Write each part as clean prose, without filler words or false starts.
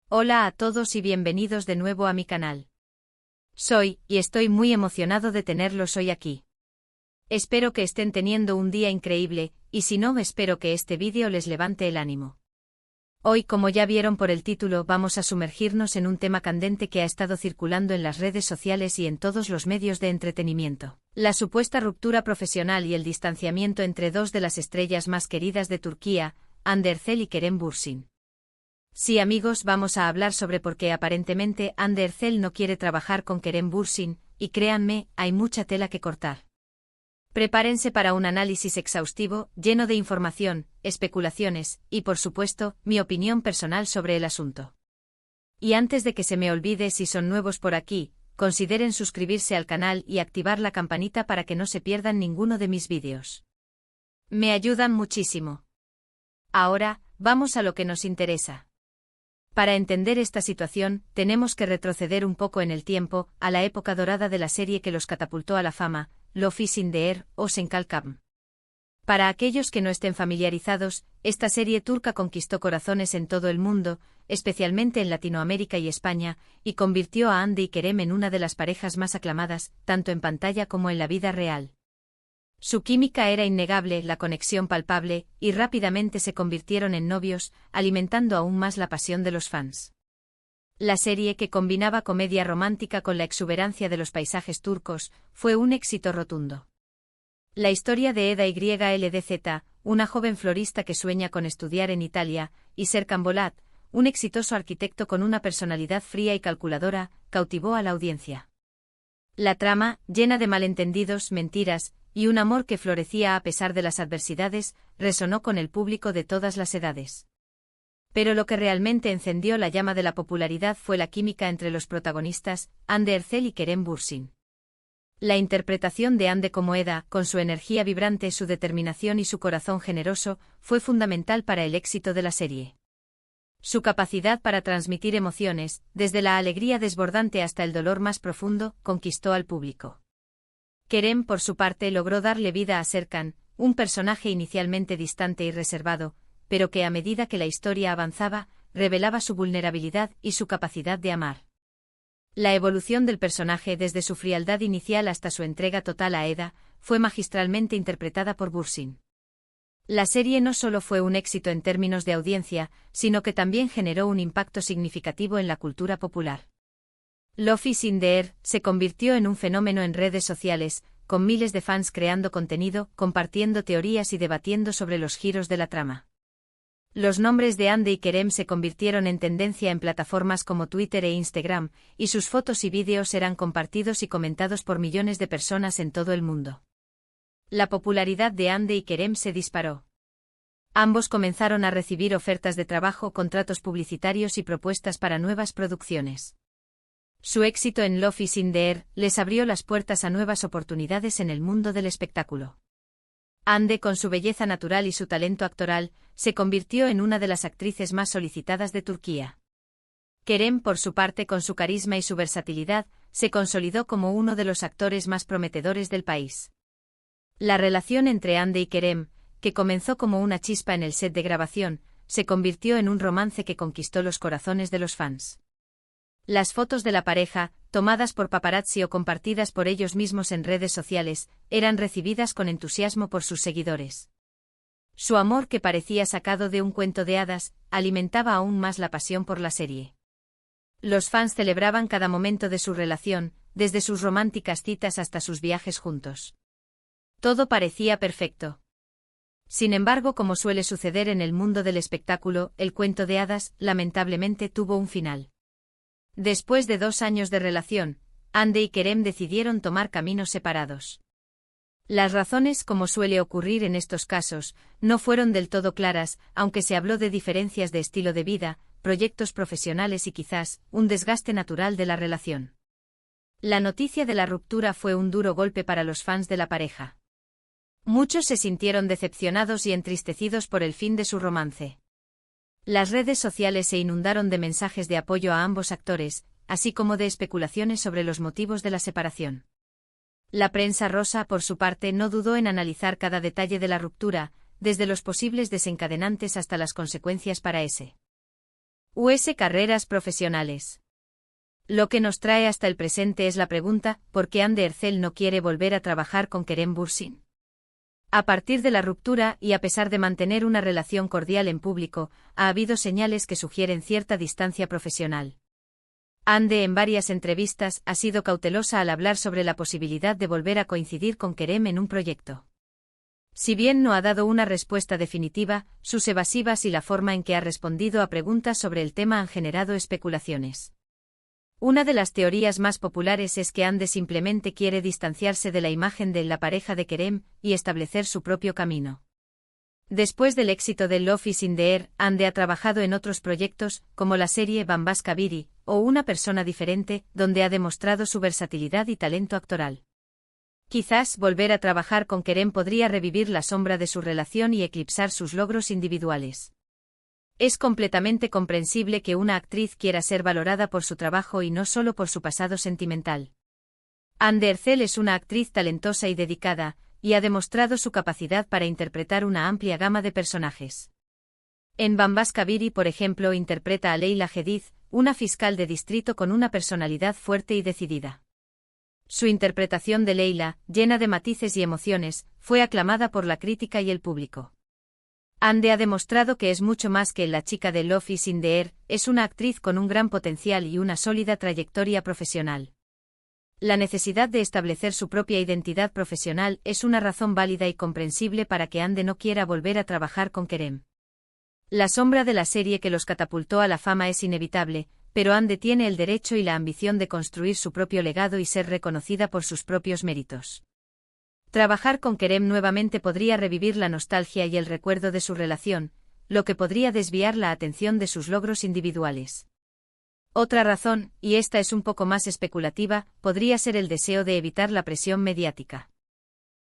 Hola a todos y bienvenidos de nuevo a mi canal. Y estoy muy emocionado de tenerlos hoy aquí. Espero que estén teniendo un día increíble, y si no, espero que este vídeo les levante el ánimo. Hoy, como ya vieron por el título, vamos a sumergirnos en un tema candente que ha estado circulando en las redes sociales y en todos los medios de entretenimiento: la supuesta ruptura profesional y el distanciamiento entre dos de las estrellas más queridas de Turquía, Hande Erçel y Kerem Bürsin. Sí, amigos, vamos a hablar sobre por qué aparentemente Hande Erçel no quiere trabajar con Kerem Bürsin, y créanme, hay mucha tela que cortar. Prepárense para un análisis exhaustivo, lleno de información, especulaciones, y por supuesto, mi opinión personal sobre el asunto. Y antes de que se me olvide, si son nuevos por aquí, consideren suscribirse al canal y activar la campanita para que no se pierdan ninguno de mis vídeos. Me ayudan muchísimo. Ahora, vamos a lo que nos interesa. Para entender esta situación, tenemos que retroceder un poco en el tiempo, a la época dorada de la serie que los catapultó a la fama, Love is in the Air, o Sen Kalkam. Para aquellos que no estén familiarizados, esta serie turca conquistó corazones en todo el mundo, especialmente en Latinoamérica y España, y convirtió a Hande y Kerem en una de las parejas más aclamadas, tanto en pantalla como en la vida real. Su química era innegable, la conexión palpable, y rápidamente se convirtieron en novios, alimentando aún más la pasión de los fans. La serie, que combinaba comedia romántica con la exuberancia de los paisajes turcos, fue un éxito rotundo. La historia de Eda YLDZ, una joven florista que sueña con estudiar en Italia, y Serkan Bolat, un exitoso arquitecto con una personalidad fría y calculadora, cautivó a la audiencia. La trama, llena de malentendidos, mentiras, y un amor que florecía a pesar de las adversidades, resonó con el público de todas las edades. Pero lo que realmente encendió la llama de la popularidad fue la química entre los protagonistas, Hande Erçel y Kerem Bürsin. La interpretación de Hande como Eda, con su energía vibrante, su determinación y su corazón generoso, fue fundamental para el éxito de la serie. Su capacidad para transmitir emociones, desde la alegría desbordante hasta el dolor más profundo, conquistó al público. Kerem, por su parte, logró darle vida a Serkan, un personaje inicialmente distante y reservado, pero que a medida que la historia avanzaba, revelaba su vulnerabilidad y su capacidad de amar. La evolución del personaje desde su frialdad inicial hasta su entrega total a Eda, fue magistralmente interpretada por Bürsin. La serie no solo fue un éxito en términos de audiencia, sino que también generó un impacto significativo en la cultura popular. Love is in the Air se convirtió en un fenómeno en redes sociales, con miles de fans creando contenido, compartiendo teorías y debatiendo sobre los giros de la trama. Los nombres de Hande y Kerem se convirtieron en tendencia en plataformas como Twitter e Instagram, y sus fotos y vídeos eran compartidos y comentados por millones de personas en todo el mundo. La popularidad de Hande y Kerem se disparó. Ambos comenzaron a recibir ofertas de trabajo, contratos publicitarios y propuestas para nuevas producciones. Su éxito en Love is in the Air les abrió las puertas a nuevas oportunidades en el mundo del espectáculo. Hande, con su belleza natural y su talento actoral, se convirtió en una de las actrices más solicitadas de Turquía. Kerem, por su parte, con su carisma y su versatilidad, se consolidó como uno de los actores más prometedores del país. La relación entre Hande y Kerem, que comenzó como una chispa en el set de grabación, se convirtió en un romance que conquistó los corazones de los fans. Las fotos de la pareja, tomadas por paparazzi o compartidas por ellos mismos en redes sociales, eran recibidas con entusiasmo por sus seguidores. Su amor, que parecía sacado de un cuento de hadas, alimentaba aún más la pasión por la serie. Los fans celebraban cada momento de su relación, desde sus románticas citas hasta sus viajes juntos. Todo parecía perfecto. Sin embargo, como suele suceder en el mundo del espectáculo, el cuento de hadas, lamentablemente, tuvo un final. Después de 2 años de relación, Hande y Kerem decidieron tomar caminos separados. Las razones, como suele ocurrir en estos casos, no fueron del todo claras, aunque se habló de diferencias de estilo de vida, proyectos profesionales y quizás, un desgaste natural de la relación. La noticia de la ruptura fue un duro golpe para los fans de la pareja. Muchos se sintieron decepcionados y entristecidos por el fin de su romance. Las redes sociales se inundaron de mensajes de apoyo a ambos actores, así como de especulaciones sobre los motivos de la separación. La prensa rosa, por su parte, no dudó en analizar cada detalle de la ruptura, desde los posibles desencadenantes hasta las consecuencias para ese. Carreras profesionales. Lo que nos trae hasta el presente es la pregunta, ¿por qué Hande Erçel no quiere volver a trabajar con Kerem Bürsin? A partir de la ruptura y a pesar de mantener una relación cordial en público, ha habido señales que sugieren cierta distancia profesional. Hande en varias entrevistas ha sido cautelosa al hablar sobre la posibilidad de volver a coincidir con Kerem en un proyecto. Si bien no ha dado una respuesta definitiva, sus evasivas y la forma en que ha respondido a preguntas sobre el tema han generado especulaciones. Una de las teorías más populares es que Hande simplemente quiere distanciarse de la imagen de la pareja de Kerem y establecer su propio camino. Después del éxito de Love is in the Air, Hande ha trabajado en otros proyectos, como la serie Bambaşka Biri, o Una persona diferente, donde ha demostrado su versatilidad y talento actoral. Quizás volver a trabajar con Kerem podría revivir la sombra de su relación y eclipsar sus logros individuales. Es completamente comprensible que una actriz quiera ser valorada por su trabajo y no solo por su pasado sentimental. Hande Erçel es una actriz talentosa y dedicada, y ha demostrado su capacidad para interpretar una amplia gama de personajes. En Bambaşka Biri, por ejemplo, interpreta a Leyla Hadid, una fiscal de distrito con una personalidad fuerte y decidida. Su interpretación de Leyla, llena de matices y emociones, fue aclamada por la crítica y el público. Hande ha demostrado que es mucho más que la chica de Love is in the Air, es una actriz con un gran potencial y una sólida trayectoria profesional. La necesidad de establecer su propia identidad profesional es una razón válida y comprensible para que Hande no quiera volver a trabajar con Kerem. La sombra de la serie que los catapultó a la fama es inevitable, pero Hande tiene el derecho y la ambición de construir su propio legado y ser reconocida por sus propios méritos. Trabajar con Kerem nuevamente podría revivir la nostalgia y el recuerdo de su relación, lo que podría desviar la atención de sus logros individuales. Otra razón, y esta es un poco más especulativa, podría ser el deseo de evitar la presión mediática.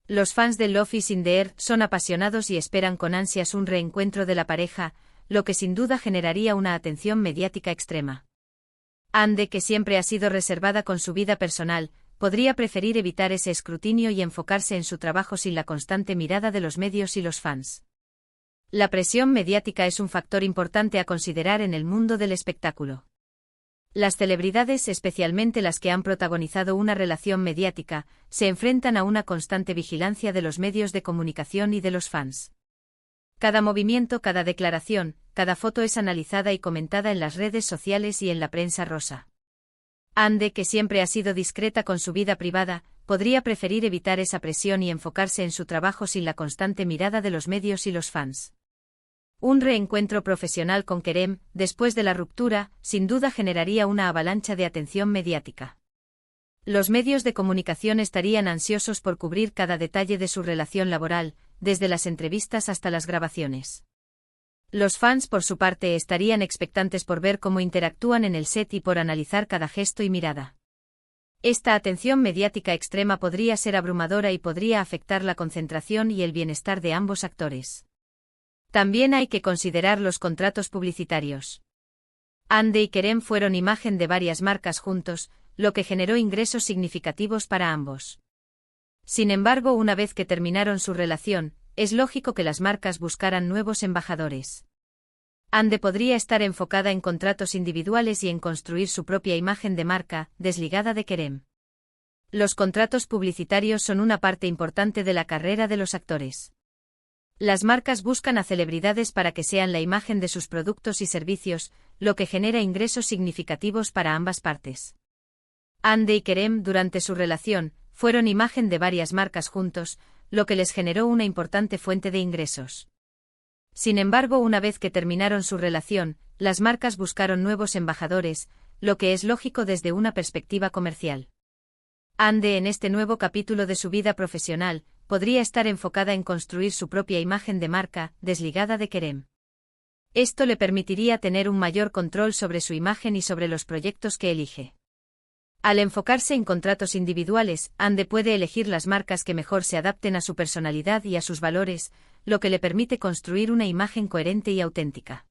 Los fans de Love is in the Air son apasionados y esperan con ansias un reencuentro de la pareja, lo que sin duda generaría una atención mediática extrema. Hande, que siempre ha sido reservada con su vida personal, podría preferir evitar ese escrutinio y enfocarse en su trabajo sin la constante mirada de los medios y los fans. La presión mediática es un factor importante a considerar en el mundo del espectáculo. Las celebridades, especialmente las que han protagonizado una relación mediática, se enfrentan a una constante vigilancia de los medios de comunicación y de los fans. Cada movimiento, cada declaración, cada foto es analizada y comentada en las redes sociales y en la prensa rosa. Hande, que siempre ha sido discreta con su vida privada, podría preferir evitar esa presión y enfocarse en su trabajo sin la constante mirada de los medios y los fans. Un reencuentro profesional con Kerem, después de la ruptura, sin duda generaría una avalancha de atención mediática. Los medios de comunicación estarían ansiosos por cubrir cada detalle de su relación laboral, desde las entrevistas hasta las grabaciones. Los fans, por su parte, estarían expectantes por ver cómo interactúan en el set y por analizar cada gesto y mirada. Esta atención mediática extrema podría ser abrumadora y podría afectar la concentración y el bienestar de ambos actores. También hay que considerar los contratos publicitarios. Hande y Kerem fueron imagen de varias marcas juntos, lo que generó ingresos significativos para ambos. Sin embargo, una vez que terminaron su relación, es lógico que las marcas buscaran nuevos embajadores. Hande podría estar enfocada en contratos individuales y en construir su propia imagen de marca, desligada de Kerem. Los contratos publicitarios son una parte importante de la carrera de los actores. Las marcas buscan a celebridades para que sean la imagen de sus productos y servicios, lo que genera ingresos significativos para ambas partes. Hande y Kerem, durante su relación, fueron imagen de varias marcas juntos, lo que les generó una importante fuente de ingresos. Sin embargo, una vez que terminaron su relación, las marcas buscaron nuevos embajadores, lo que es lógico desde una perspectiva comercial. Hande, en este nuevo capítulo de su vida profesional, podría estar enfocada en construir su propia imagen de marca, desligada de Kerem. Esto le permitiría tener un mayor control sobre su imagen y sobre los proyectos que elige. Al enfocarse en contratos individuales, Hande puede elegir las marcas que mejor se adapten a su personalidad y a sus valores, lo que le permite construir una imagen coherente y auténtica.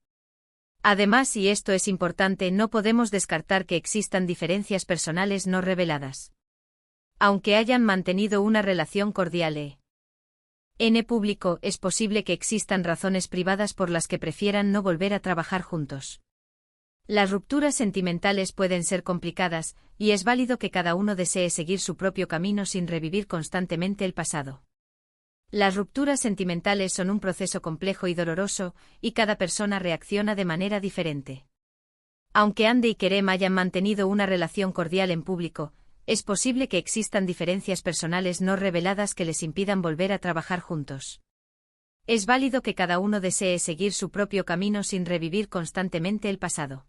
Además, y esto es importante, no podemos descartar que existan diferencias personales no reveladas. Aunque hayan mantenido una relación cordial en público, es posible que existan razones privadas por las que prefieran no volver a trabajar juntos. Las rupturas sentimentales pueden ser complicadas, y es válido que cada uno desee seguir su propio camino sin revivir constantemente el pasado. Las rupturas sentimentales son un proceso complejo y doloroso, y cada persona reacciona de manera diferente. Aunque Andy y Kerem hayan mantenido una relación cordial en público, es posible que existan diferencias personales no reveladas que les impidan volver a trabajar juntos. Es válido que cada uno desee seguir su propio camino sin revivir constantemente el pasado.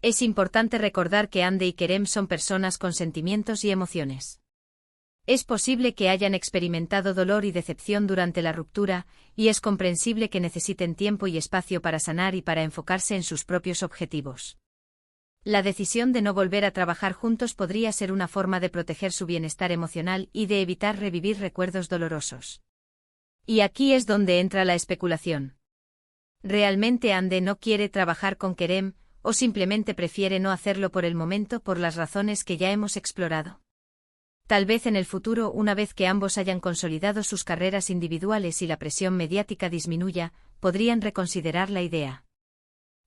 Es importante recordar que Andy y Kerem son personas con sentimientos y emociones. Es posible que hayan experimentado dolor y decepción durante la ruptura, y es comprensible que necesiten tiempo y espacio para sanar y para enfocarse en sus propios objetivos. La decisión de no volver a trabajar juntos podría ser una forma de proteger su bienestar emocional y de evitar revivir recuerdos dolorosos. Y aquí es donde entra la especulación. ¿Realmente Andy no quiere trabajar con Kerem, o simplemente prefiere no hacerlo por el momento por las razones que ya hemos explorado? Tal vez en el futuro, una vez que ambos hayan consolidado sus carreras individuales y la presión mediática disminuya, podrían reconsiderar la idea.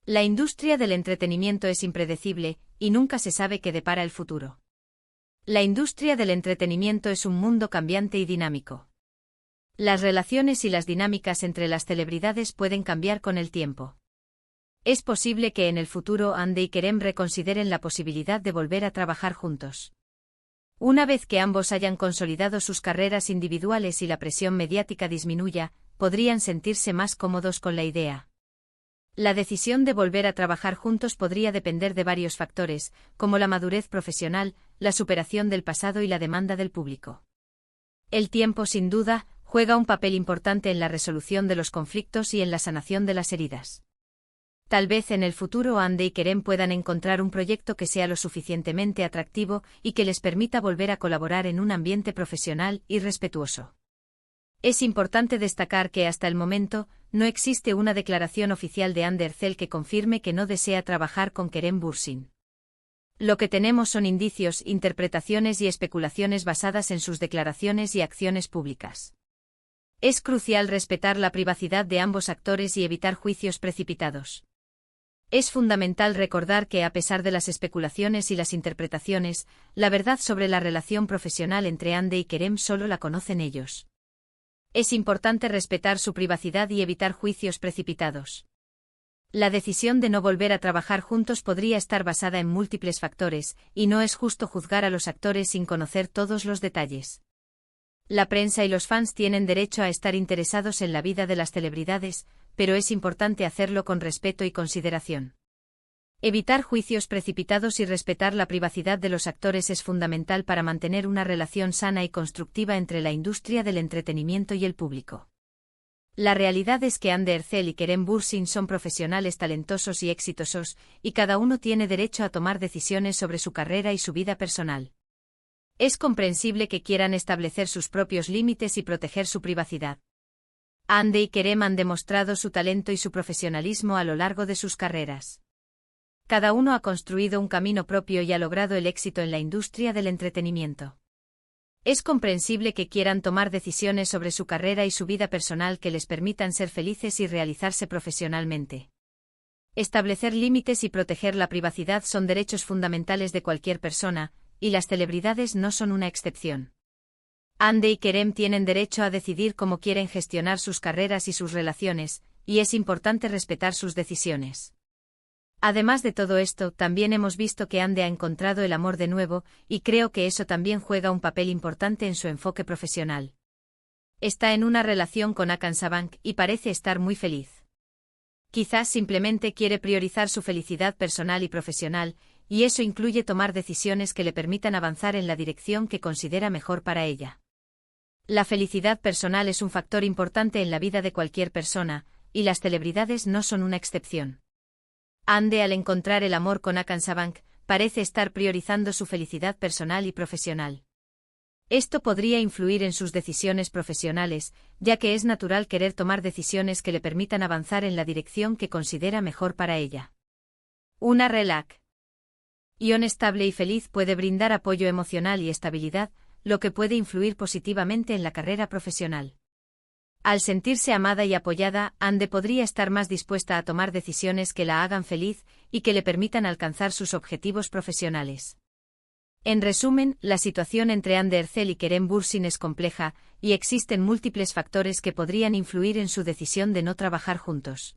La industria del entretenimiento es impredecible, y nunca se sabe qué depara el futuro. La industria del entretenimiento es un mundo cambiante y dinámico. Las relaciones y las dinámicas entre las celebridades pueden cambiar con el tiempo. Es posible que en el futuro Andy y Kerem reconsideren la posibilidad de volver a trabajar juntos. Una vez que ambos hayan consolidado sus carreras individuales y la presión mediática disminuya, podrían sentirse más cómodos con la idea. La decisión de volver a trabajar juntos podría depender de varios factores, como la madurez profesional, la superación del pasado y la demanda del público. El tiempo, sin duda, juega un papel importante en la resolución de los conflictos y en la sanación de las heridas. Tal vez en el futuro Andy y Kerem puedan encontrar un proyecto que sea lo suficientemente atractivo y que les permita volver a colaborar en un ambiente profesional y respetuoso. Es importante destacar que hasta el momento, no existe una declaración oficial de Andy Ercel que confirme que no desea trabajar con Kerem Bürsin. Lo que tenemos son indicios, interpretaciones y especulaciones basadas en sus declaraciones y acciones públicas. Es crucial respetar la privacidad de ambos actores y evitar juicios precipitados. Es fundamental recordar que a pesar de las especulaciones y las interpretaciones, la verdad sobre la relación profesional entre Andy y Kerem solo la conocen ellos. Es importante respetar su privacidad y evitar juicios precipitados. La decisión de no volver a trabajar juntos podría estar basada en múltiples factores, y no es justo juzgar a los actores sin conocer todos los detalles. La prensa y los fans tienen derecho a estar interesados en la vida de las celebridades, pero es importante hacerlo con respeto y consideración. Evitar juicios precipitados y respetar la privacidad de los actores es fundamental para mantener una relación sana y constructiva entre la industria del entretenimiento y el público. La realidad es que Andy Ercel y Kerem Bürsin son profesionales talentosos y exitosos, y cada uno tiene derecho a tomar decisiones sobre su carrera y su vida personal. Es comprensible que quieran establecer sus propios límites y proteger su privacidad. Andy y Kerem han demostrado su talento y su profesionalismo a lo largo de sus carreras. Cada uno ha construido un camino propio y ha logrado el éxito en la industria del entretenimiento. Es comprensible que quieran tomar decisiones sobre su carrera y su vida personal que les permitan ser felices y realizarse profesionalmente. Establecer límites y proteger la privacidad son derechos fundamentales de cualquier persona, y las celebridades no son una excepción. Andy y Kerem tienen derecho a decidir cómo quieren gestionar sus carreras y sus relaciones, y es importante respetar sus decisiones. Además de todo esto, también hemos visto que Andy ha encontrado el amor de nuevo, y creo que eso también juega un papel importante en su enfoque profesional. Está en una relación con Hakan Sabank y parece estar muy feliz. Quizás simplemente quiere priorizar su felicidad personal y profesional, y eso incluye tomar decisiones que le permitan avanzar en la dirección que considera mejor para ella. La felicidad personal es un factor importante en la vida de cualquier persona, y las celebridades no son una excepción. Andy, al encontrar el amor con Hakan Sabank, parece estar priorizando su felicidad personal y profesional. Esto podría influir en sus decisiones profesionales, ya que es natural querer tomar decisiones que le permitan avanzar en la dirección que considera mejor para ella. Una relación estable y feliz puede brindar apoyo emocional y estabilidad, lo que puede influir positivamente en la carrera profesional. Al sentirse amada y apoyada, Ande podría estar más dispuesta a tomar decisiones que la hagan feliz y que le permitan alcanzar sus objetivos profesionales. En resumen, la situación entre Ande Ercel y Kerem Bürsin es compleja, y existen múltiples factores que podrían influir en su decisión de no trabajar juntos.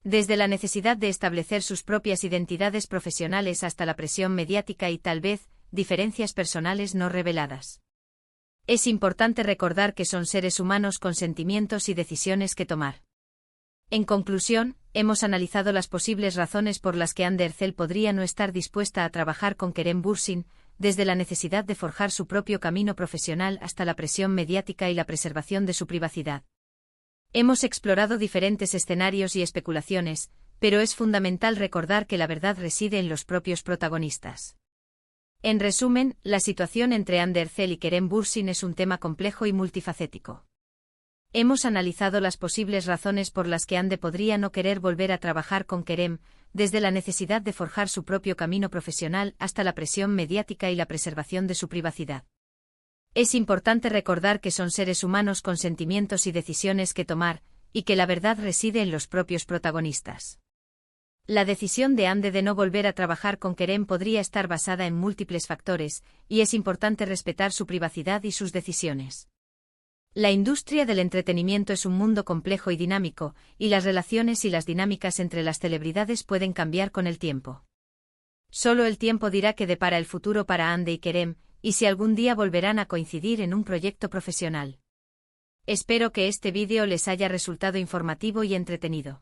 Desde la necesidad de establecer sus propias identidades profesionales hasta la presión mediática y tal vez, diferencias personales no reveladas. Es importante recordar que son seres humanos con sentimientos y decisiones que tomar. En conclusión, hemos analizado las posibles razones por las que Ande Ercel podría no estar dispuesta a trabajar con Kerem Bürsin, desde la necesidad de forjar su propio camino profesional hasta la presión mediática y la preservación de su privacidad. Hemos explorado diferentes escenarios y especulaciones, pero es fundamental recordar que la verdad reside en los propios protagonistas. En resumen, la situación entre Ande Ercel y Kerem Bürsin es un tema complejo y multifacético. Hemos analizado las posibles razones por las que Ande podría no querer volver a trabajar con Kerem, desde la necesidad de forjar su propio camino profesional hasta la presión mediática y la preservación de su privacidad. Es importante recordar que son seres humanos con sentimientos y decisiones que tomar, y que la verdad reside en los propios protagonistas. La decisión de Ande de no volver a trabajar con Kerem podría estar basada en múltiples factores, y es importante respetar su privacidad y sus decisiones. La industria del entretenimiento es un mundo complejo y dinámico, y las relaciones y las dinámicas entre las celebridades pueden cambiar con el tiempo. Solo el tiempo dirá qué depara el futuro para Ande y Kerem, y si algún día volverán a coincidir en un proyecto profesional. Espero que este vídeo les haya resultado informativo y entretenido.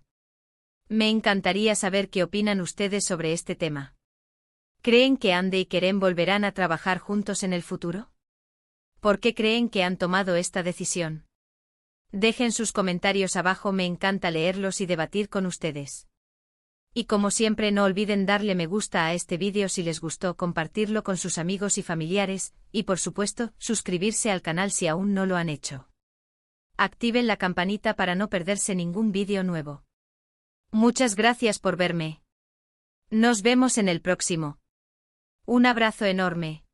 Me encantaría saber qué opinan ustedes sobre este tema. ¿Creen que Ande y Kerem volverán a trabajar juntos en el futuro? ¿Por qué creen que han tomado esta decisión? Dejen sus comentarios abajo, me encanta leerlos y debatir con ustedes. Y como siempre, no olviden darle me gusta a este vídeo si les gustó, compartirlo con sus amigos y familiares, y por supuesto, suscribirse al canal si aún no lo han hecho. Activen la campanita para no perderse ningún vídeo nuevo. Muchas gracias por verme. Nos vemos en el próximo. Un abrazo enorme.